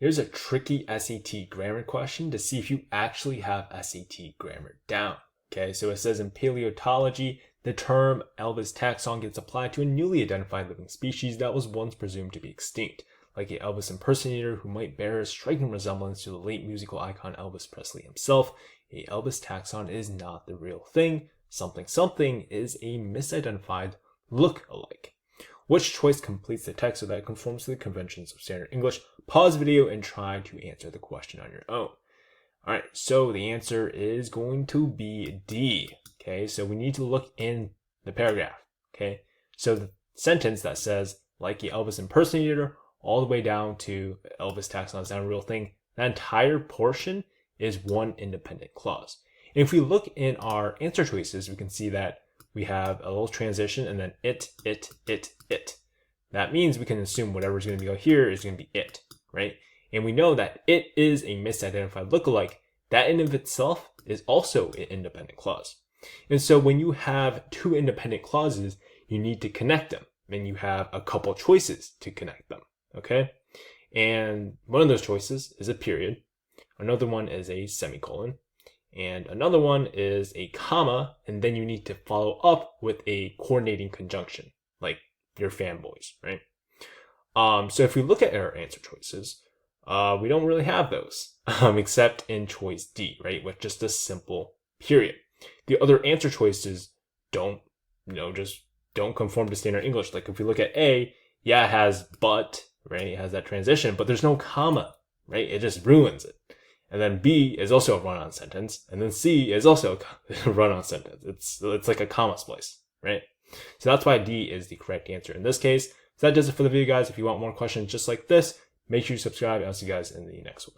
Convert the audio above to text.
Here's a tricky SAT grammar question to see if you actually have SAT grammar down. Okay, so it says in paleontology, the term Elvis taxon gets applied to a newly identified living species that was once presumed to be extinct, like a Elvis impersonator who might bear a striking resemblance to the late musical icon Elvis Presley himself. A Elvis taxon is not the real thing. Something something is a misidentified look-alike. Which choice completes the text so that it conforms to the conventions of standard English? Pause the video and try to answer the question on your own. All right, so the answer is going to be D. Okay, so we need to look in the paragraph. Okay, so the sentence that says, like the Elvis impersonator, all the way down to Elvis taxon is not a real thing, that entire portion is one independent clause. And if we look in our answer choices, we can see that we have a little transition and then it. That means we can assume whatever is going to go here is going to be it, right? And we know that it is a misidentified lookalike. That in of itself is also an independent clause. And so when you have two independent clauses, you need to connect them. And you have a couple choices to connect them, okay? And one of those choices is a period. Another one is a semicolon. And another one is a comma, and then you need to follow up with a coordinating conjunction, like your fanboys, right? So if we look at our answer choices, we don't really have those, except in choice D, right? With just a simple period. The other answer choices don't conform to standard English. Like if we look at A, yeah, it has but, right? It has that transition, but there's no comma, right? It just ruins it. And then B is also a run-on sentence. And then C is also a run-on sentence. It's like a comma splice, right? So that's why D is the correct answer in this case. So that does it for the video, guys. If you want more questions just like this, make sure you subscribe. I'll see you guys in the next one.